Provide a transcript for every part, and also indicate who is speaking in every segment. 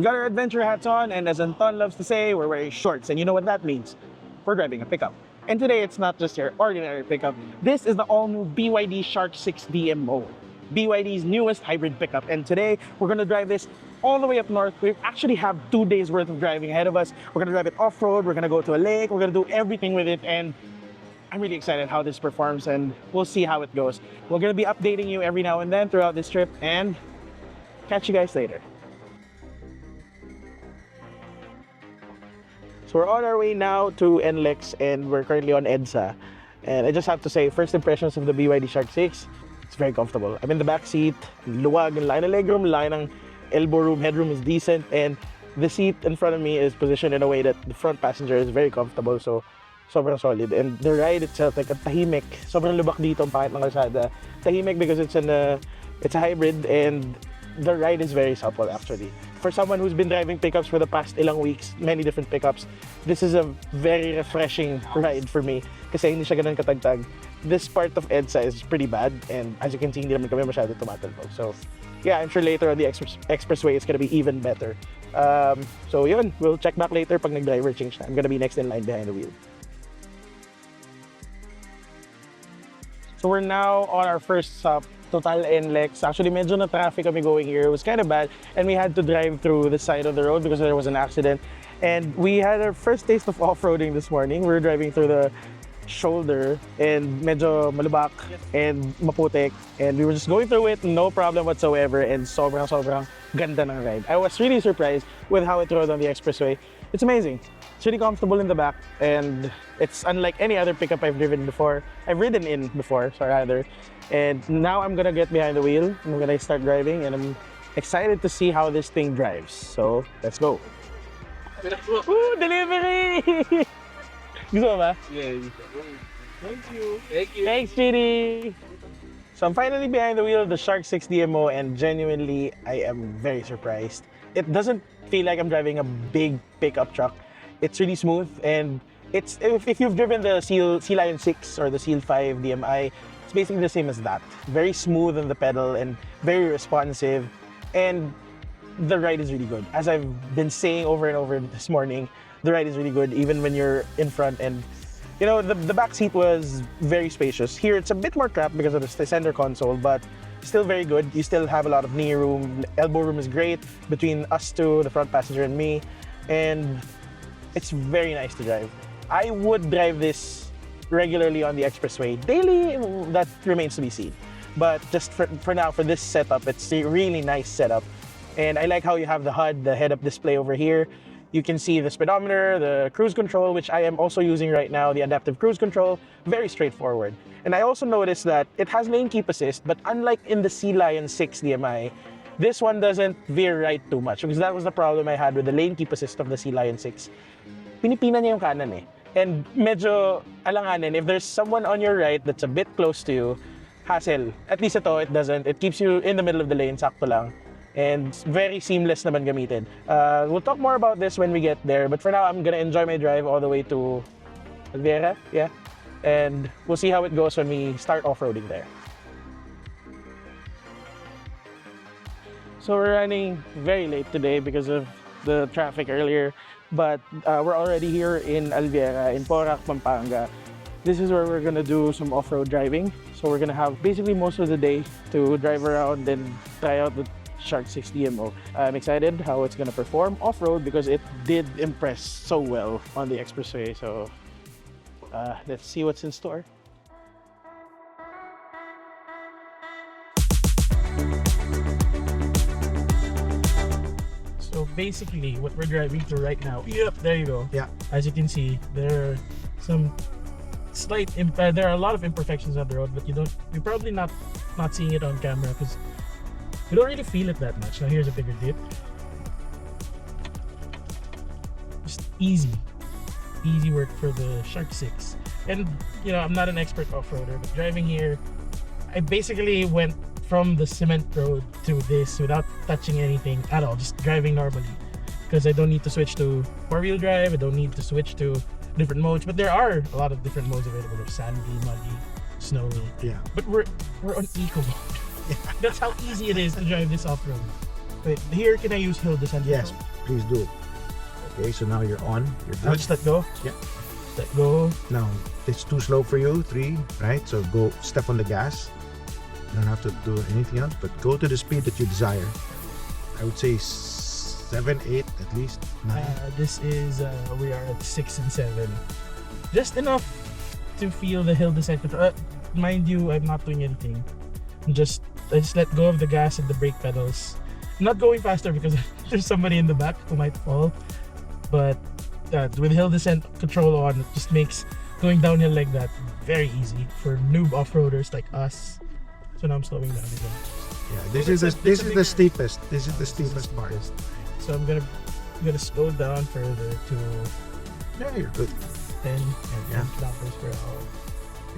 Speaker 1: got our adventure hats on, and as Anton loves to say, we're wearing shorts. And you know what that means? We're driving a pickup. And today, it's not just your ordinary pickup. This is the all-new BYD Shark 6 DMO, BYD's newest hybrid pickup. And today, we're gonna drive this all the way up north. We actually have 2 days worth of driving ahead of us. We're gonna drive it off-road, we're gonna go to a lake, we're gonna do everything with it, and I'm really excited how this performs, and we'll see how it goes. We're gonna be updating you every now and then throughout this trip, and catch you guys later. So we're on our way now to NLEX, and we're currently on EDSA. And I just have to say, first impressions of the BYD Shark 6, it's very comfortable. I'm in the back seat, luwag, ang laki ng legroom, laki ng elbow room, headroom is decent, and the seat in front of me is positioned in a way that the front passenger is very comfortable, so sobrang solid. And the ride itself, like, tahimik, sobrang lubak dito ang pangit ng kalsada. Tahimik because it's a hybrid, and the ride is very supple actually. For someone who's been driving pickups for the past ilang weeks, many different pickups, this is a very refreshing ride for me kasi hindi siya ganun katagtag. This part of EDSA is pretty bad, and as you can see, hindi naman kami masyado tumatalbog. So yeah, I'm sure later on the expressway it's gonna be even better. So yun, we'll check back later pag nag-driver change na. I'm gonna be next in line behind the wheel. So we're now on our first stop, Total NLEX. Actually, medyo na traffic kami going here. It was kind of bad, and we had to drive through the side of the road because there was an accident. And we had our first taste of off-roading this morning. We were driving through the shoulder, and medyo malubak and maputik. And we were just going through it, no problem whatsoever, and sobrang ganda ng ride. I was really surprised with how it rode on the expressway. It's amazing. It's really comfortable in the back, and it's unlike any other pickup I've ridden in before, rather. And now I'm gonna get behind the wheel, I'm gonna start driving, and I'm excited to see how this thing drives. So, let's go. Woo! Delivery! Gusto mo ba?
Speaker 2: Yeah. Thank you.
Speaker 1: Thanks, Chidi! So I'm finally behind the wheel of the Shark 6 DMO, and genuinely, I am very surprised. It doesn't feel like I'm driving a big pickup truck. It's really smooth, and it's if you've driven the Sea Lion 6 or the Seal 5 DMI, it's basically the same as that. Very smooth on the pedal and very responsive, and the ride is really good. As I've been saying over and over this morning, the ride is really good even when you're in front. And you know, the back seat was very spacious. Here it's a bit more cramped because of the center console, but still very good. You still have a lot of knee room. Elbow room is great between us two, the front passenger and me, and it's very nice to drive. I would drive this regularly on the expressway. Daily, that remains to be seen. But just for now, for this setup, it's a really nice setup. And I like how you have the HUD, the head-up display over here. You can see the speedometer, the cruise control, which I am also using right now, the adaptive cruise control. Very straightforward. And I also noticed that it has lane keep assist, but unlike in the Sea Lion 6 DMI, this one doesn't veer right too much, because that was the problem I had with the lane keep assist of the Sea Lion 6. Pinipina niya yung kanan eh. And medyo alanganin, if there's someone on your right that's a bit close to you, hassle. At least ito, it doesn't. It keeps you in the middle of the lane, sakto lang. And very seamless naman gamitin. We'll talk more about this when we get there, but for now, I'm gonna enjoy my drive all the way to Alvera, yeah. And we'll see how it goes when we start off-roading there. So we're running very late today because of the traffic earlier, but we're already here in Alvera, in Porac, Pampanga. This is where we're gonna do some off-road driving. So we're gonna have basically most of the day to drive around and try out the Shark 6 DMO. I'm excited how it's gonna perform off-road because it did impress so well on the expressway. So let's see what's in store. So basically, what we're driving through right now. Yep, there you go.
Speaker 2: Yeah.
Speaker 1: As you can see, there are some slight there are a lot of imperfections on the road, but you're probably not seeing it on camera because you don't really feel it that much. Now here's a bigger dip. Just easy work for the Shark 6. And you know, I'm not an expert off-roader, but driving here, I basically went from the cement road to this without touching anything at all, just driving normally, because I don't need to switch to four-wheel drive. I don't need to switch to different modes, but there are a lot of different modes available. There's sandy, muddy, snowy.
Speaker 2: Yeah.
Speaker 1: But we're on eco mode. Yeah. That's how easy it is to drive this off-road. Wait, here can I use hill descent?
Speaker 2: Yes, please do. Okay, so now you're on. You're
Speaker 1: I'll
Speaker 2: good.
Speaker 1: just let go.
Speaker 2: Yeah.
Speaker 1: Let go.
Speaker 2: Now it's too slow for you. 3, right? So go step on the gas. You don't have to do anything else, but go to the speed that you desire. I would say 7, 8 at least. 9.
Speaker 1: This is we are at 6 and 7. Just enough to feel the hill descent control. Mind you, I'm not doing anything. I just let go of the gas and the brake pedals. I'm not going faster because there's somebody in the back who might fall. But with hill descent control on, it just makes going downhill like that very easy for noob off-roaders like us. So now I'm slowing down again.
Speaker 2: Yeah, this is the steepest. This is the steepest part.
Speaker 1: So I'm gonna slow down further to
Speaker 2: Yeah, you're good.
Speaker 1: 10 and
Speaker 2: Yeah.
Speaker 1: 10 kilometers per hour.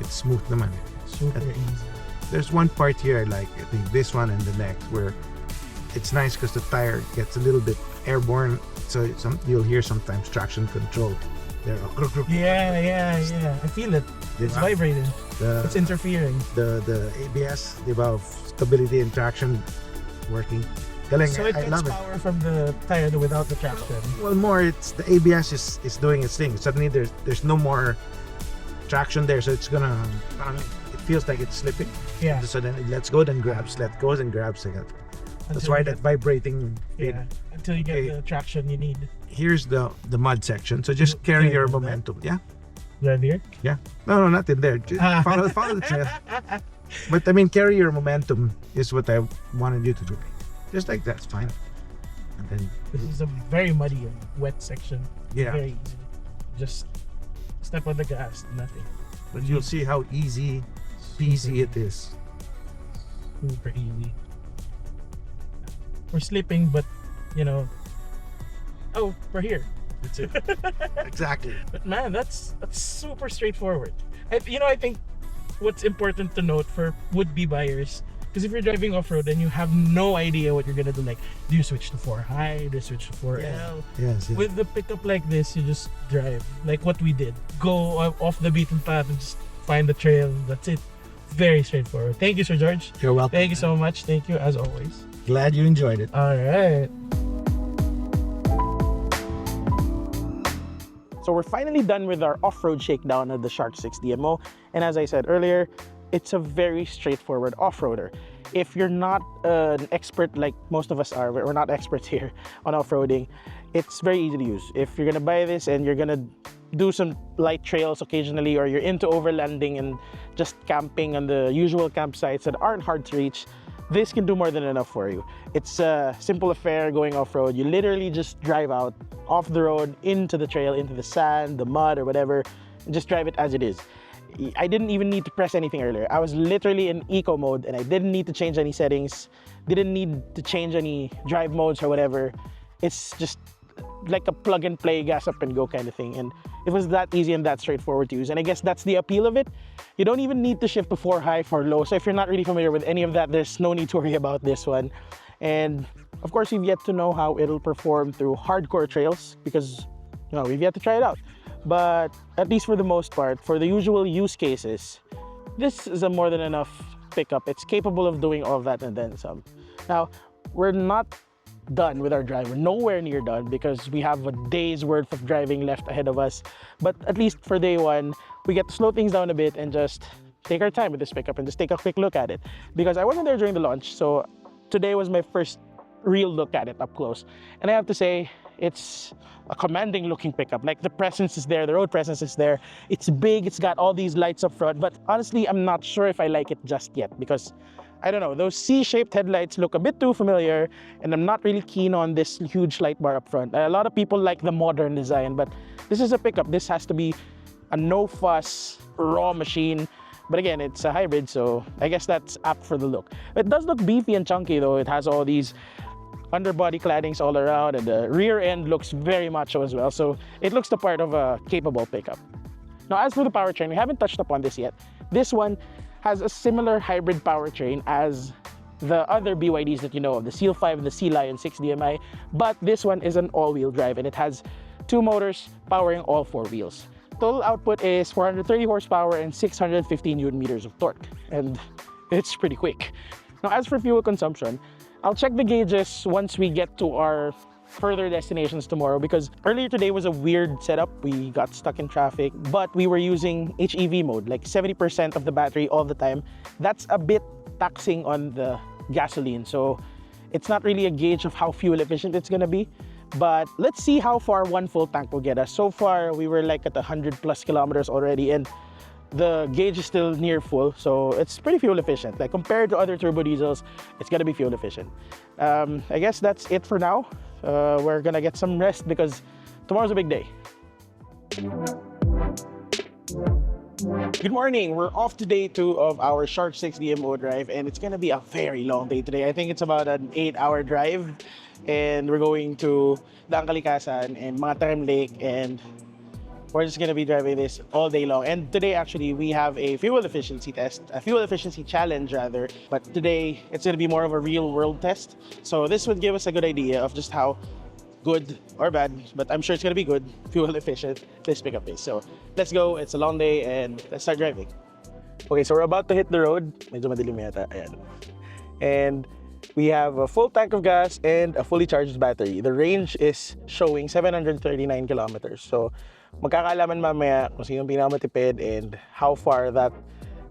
Speaker 2: It's smooth naman.
Speaker 1: Super
Speaker 2: And
Speaker 1: easy.
Speaker 2: there's one part here I like. I think this one and the next where it's nice because the tire gets a little bit airborne. So you'll hear sometimes traction control. There.
Speaker 1: Yeah. I feel it. It's
Speaker 2: Diba?
Speaker 1: vibrating. It's
Speaker 2: The
Speaker 1: interfering.
Speaker 2: the ABS, diba, stability and traction working. Galing,
Speaker 1: So it
Speaker 2: I
Speaker 1: gets
Speaker 2: love it.
Speaker 1: power from the tire without the traction.
Speaker 2: Well, more it's the ABS is doing its thing. Suddenly there's no more traction there, so it's gonna it feels like it's slipping.
Speaker 1: Yeah.
Speaker 2: So then it lets go, then grabs, let go, then grabs again. That's
Speaker 1: Until
Speaker 2: why
Speaker 1: you
Speaker 2: that vibrating.
Speaker 1: Yeah. Until you get
Speaker 2: Okay.
Speaker 1: the traction you need.
Speaker 2: Here's the mud section. So just carry your momentum. Yeah.
Speaker 1: Right here.
Speaker 2: Yeah. No, not in there. Just follow the trail. But I mean, carry your momentum is what I wanted you to do. Just like that's fine. And then
Speaker 1: This is a very muddy and wet section.
Speaker 2: yeah,
Speaker 1: Very easy. Just step on the gas. Nothing.
Speaker 2: but you'll see how easy peasy it is.
Speaker 1: Super easy. We're slipping, but you know. Oh, we're here.
Speaker 2: That's it. Exactly.
Speaker 1: But man, that's super straightforward. I think what's important to note for would-be buyers, because if you're driving off-road and you have no idea what you're gonna do, like, do you switch to 4 high, do you switch to 4L?
Speaker 2: Yes.
Speaker 1: With the pickup like this, you just drive like what we did. Go off the beaten path and just find the trail. That's it. Very straightforward. Thank you, Sir George.
Speaker 2: You're welcome.
Speaker 1: Thank you so much. Thank you as always.
Speaker 2: Glad you enjoyed it.
Speaker 1: All right. So we're finally done with our off-road shakedown of the Shark 6 DMO. And as I said earlier, it's a very straightforward off-roader. If you're not an expert like most of us are, we're not experts here on off-roading, it's very easy to use. If you're gonna buy this and you're gonna do some light trails occasionally, or you're into overlanding and just camping on the usual campsites that aren't hard to reach, this can do more than enough for you. It's a simple affair going off-road. You literally just drive out off the road into the trail, into the sand, the mud, or whatever, and just drive it as it is. I didn't even need to press anything earlier. I was literally in eco mode and I didn't need to change any settings, didn't need to change any drive modes or whatever. It's just like a plug and play, gas up and go kind of thing. And it was that easy and that straightforward to use. And I guess that's the appeal of it. You don't even need to shift to 4 high, 4 low. So if you're not really familiar with any of that, there's no need to worry about this one. And of course, we've yet to know how it'll perform through hardcore trails because, we've yet to try it out. But at least for the most part, for the usual use cases, this is a more than enough pickup. It's capable of doing all of that and then some. Now, we're not done with our drive. We're nowhere near done because we have a day's worth of driving left ahead of us. But at least for day one, we get to slow things down a bit and just take our time with this pickup and just take a quick look at it. Because I wasn't there during the launch, so today was my first real look at it up close. And I have to say, it's a commanding looking pickup. Like, the presence is there, the road presence is there. It's big, it's got all these lights up front, but honestly, I'm not sure if I like it just yet because, I don't know, those C-shaped headlights look a bit too familiar and I'm not really keen on this huge light bar up front. A lot of people like the modern design, but this is a pickup. This has to be a no-fuss, raw machine. But again, it's a hybrid, so I guess that's apt for the look. It does look beefy and chunky though. It has all these underbody claddings all around and the rear end looks very macho as well. So it looks the part of a capable pickup. Now, as for the powertrain, we haven't touched upon this yet. This one has a similar hybrid powertrain as the other BYDs that you know of, the Seal 5 and the Sea Lion 6 DMI, but this one is an all-wheel drive and it has 2 motors powering all 4 wheels. Total output is 430 horsepower and 615 Newton meters of torque, and it's pretty quick. Now, as for fuel consumption, I'll check the gauges once we get to our further destinations tomorrow, because earlier today was a weird setup. We got stuck in traffic, but we were using HEV mode, like 70% of the battery all the time. That's a bit taxing on the gasoline, so it's not really a gauge of how fuel efficient it's gonna be. But let's see how far one full tank will get us. So far, we were like at 100+ kilometers already, and the gauge is still near full, so it's pretty fuel efficient. Like compared to other turbo diesels, it's gonna be fuel efficient. I guess that's it for now. We're gonna get some rest because tomorrow's a big day. Good morning. We're off to day 2 of our Shark 6 DMO drive, and it's gonna be a very long day today. I think it's about an 8-hour drive, and we're going to the Kalikasan and Mataram Lake, and we're just gonna be driving this all day long. And today, actually, we have a fuel efficiency test, a fuel efficiency challenge rather. But today, it's gonna be more of a real world test. So this would give us a good idea of just how good or bad, but I'm sure it's gonna be good, fuel efficient, this pickup is. So let's go. It's a long day, and let's start driving. Okay, so we're about to hit the road. Medyo madilim yata. Ayan. And we have a full tank of gas and a fully charged battery. The range is showing 739 kilometers. So magkakaalaman mamaya kung sino pinakamatipid and how far that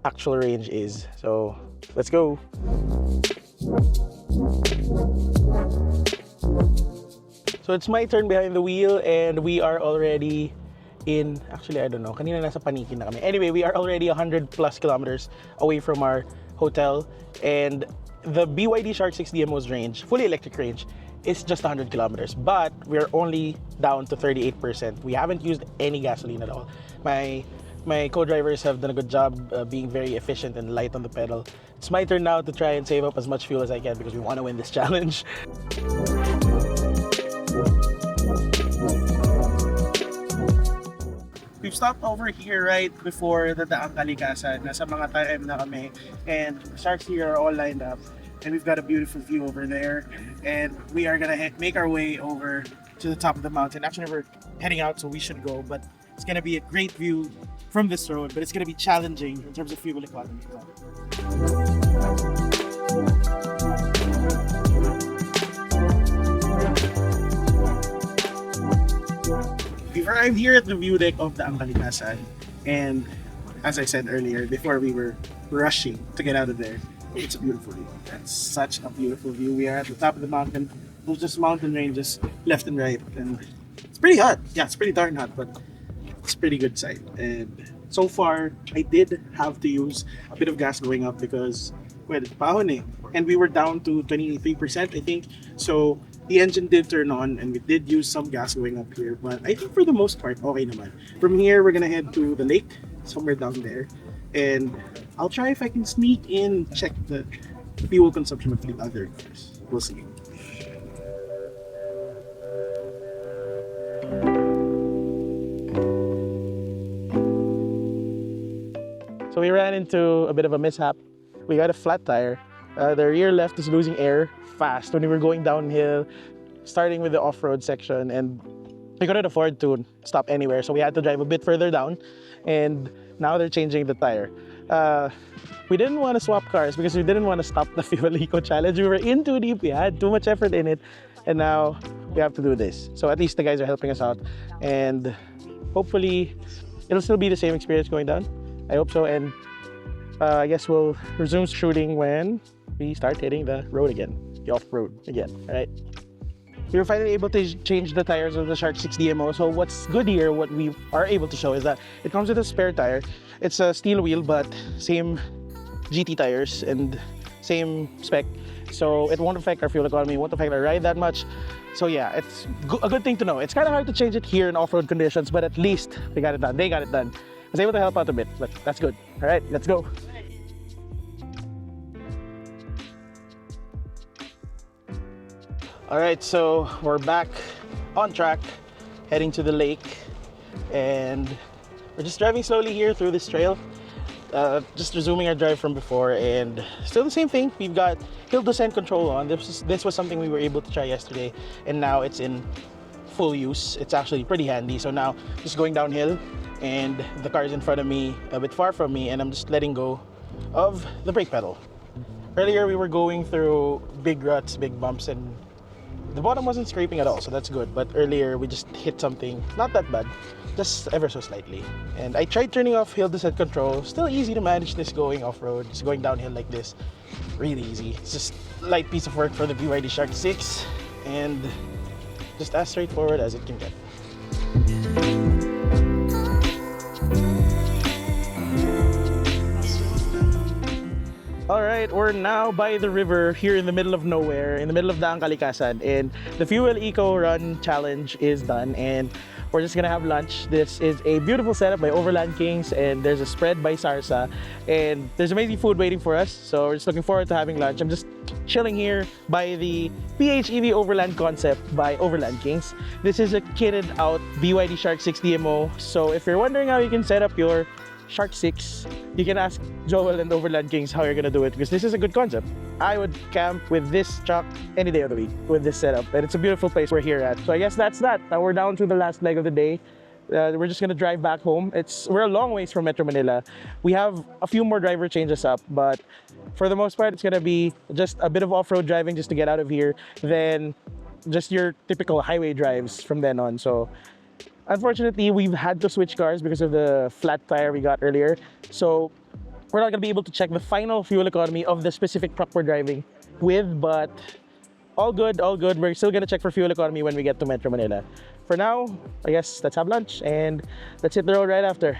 Speaker 1: actual range is. So let's go. So it's my turn behind the wheel, and we are already in, actually I don't know, kanina nasa Panikin na kami. Anyway, we are already 100+ kilometers away from our hotel, and the BYD Shark 6 DMO's range, fully electric range, is just 100 kilometers, but we're only down to 38%. We haven't used any gasoline at all. My co-drivers have done a good job being very efficient and light on the pedal. It's my turn now to try and save up as much fuel as I can because we want to win this challenge. We've stopped over here right before the Daang Kalikasan. Nasa mga time na kami, and the sharks here are all lined up, and we've got a beautiful view over there, and we are gonna make our way over to the top of the mountain. Actually, we're heading out, so we should go, but it's gonna be a great view from this road, but it's gonna be challenging in terms of fuel economy. We've arrived here at the view deck of the Kalikasan, and as I said earlier, before we were rushing to get out of there, it's a beautiful view. That's such a beautiful view. We are at the top of the mountain. There's just mountain ranges left and right, and it's pretty hot. Yeah, it's pretty darn hot, but it's a pretty good sight. And so far, I did have to use a bit of gas going up because, well, it's pahon eh. And we were down to 23%, I think. So the engine did turn on, and we did use some gas going up here. But I think for the most part, okay naman. From here, we're gonna head to the lake, somewhere down there. And I'll try if I can sneak in, check the fuel consumption of the other cars. We'll see. So we ran into a bit of a mishap. We got a flat tire. The rear left is losing air fast when we were going downhill, starting with the off-road section, and we couldn't afford to stop anywhere, so we had to drive a bit further down, and now they're changing the tire. We didn't want to swap cars because we didn't want to stop the Fuel Eco Challenge. We were in too deep, we had too much effort in it, and now we have to do this. So at least the guys are helping us out, and hopefully it'll still be the same experience going down. I hope so, and I guess we'll resume shooting when we start hitting the road again, the off-road again, all right? We were finally able to change the tires of the Shark 6 DMO. So what's good here, what we are able to show is that it comes with a spare tire. It's a steel wheel, but same GT tires and same spec. So it won't affect our fuel economy, won't affect our ride that much. So yeah, it's a good thing to know. It's kind of hard to change it here in off-road conditions, but at least we got it done. They got it done. I was able to help out a bit, but that's good. All right, let's go. All right, so we're back on track, heading to the lake, and we're just driving slowly here through this trail. Just resuming our drive from before, and still the same thing. We've got hill descent control on. This was something we were able to try yesterday, and now it's in full use. It's actually pretty handy. So now just going downhill, and the car is in front of me, a bit far from me, and I'm just letting go of the brake pedal. Earlier we were going through big ruts, big bumps, and the bottom wasn't scraping at all, so that's good. But earlier we just hit something, not that bad, just ever so slightly. And I tried turning off hill descent control. Still easy to manage this going off-road, just going downhill like this. Really easy. It's just light piece of work for the BYD Shark 6, and just as straightforward as it can get. Alright, we're now by the river here in the middle of nowhere, in the middle of Daang Kalikasan, and the Fuel Eco Run Challenge is done, and we're just gonna have lunch. This is a beautiful setup by Overland Kings, and there's a spread by Sarsa, and there's amazing food waiting for us, so we're just looking forward to having lunch. I'm just chilling here by the PHEV Overland concept by Overland Kings. This is a kitted out BYD Shark 6 DMO, so if you're wondering how you can set up your Shark 6, you can ask Joel and Overland Kings how you're gonna do it, because this is a good concept. I would camp with this truck any day of the week with this setup, and it's a beautiful place we're here at. So I guess that's that. Now we're down to the last leg of the day. We're just gonna drive back home. We're a long ways from Metro Manila. We have a few more driver changes up, but for the most part, it's gonna be just a bit of off-road driving just to get out of here, then just your typical highway drives from then on. So unfortunately, we've had to switch cars because of the flat tire we got earlier. So we're not gonna be able to check the final fuel economy of the specific truck we're driving with, but all good, all good. We're still gonna check for fuel economy when we get to Metro Manila. For now, I guess let's have lunch and let's hit the road right after.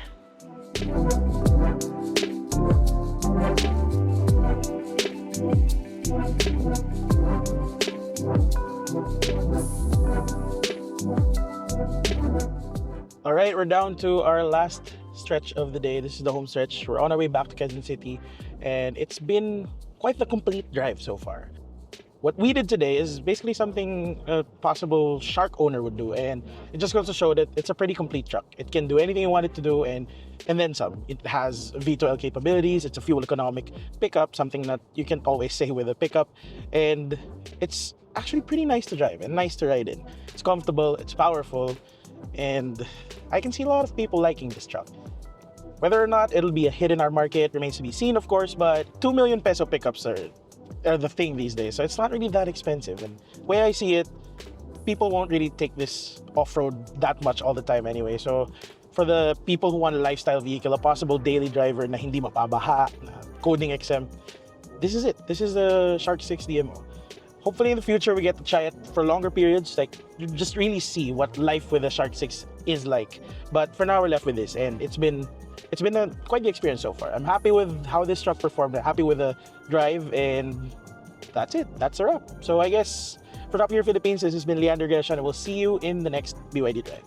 Speaker 1: All right, we're down to our last stretch of the day. This is the home stretch. We're on our way back to Quezon City, and it's been quite the complete drive so far. What we did today is basically something a possible Shark owner would do, and it just goes to show that it's a pretty complete truck. It can do anything you want it to do, and then some. It has V12 capabilities. It's a fuel economic pickup, something that you can't always say with a pickup, and it's actually pretty nice to drive and nice to ride in. It's comfortable, it's powerful, and I can see a lot of people liking this truck. Whether or not it'll be a hit in our market remains to be seen, of course, but 2 million peso pickups are the thing these days, so it's not really that expensive. And the way I see it, people won't really take this off-road that much all the time anyway. So for the people who want a lifestyle vehicle, a possible daily driver na hindi mapabaha, na coding exempt, this is it. This is the Shark 6 DMO. Hopefully in the future we get to try it for longer periods, like you just really see what life with a Shark 6 is like. But for now we're left with this, and it's been quite the experience so far. I'm happy with how this truck performed, I'm happy with the drive, and that's it. That's a wrap. So I guess for Top Gear Philippines, this has been Leander Geshan, and we'll see you in the next BYD Drive.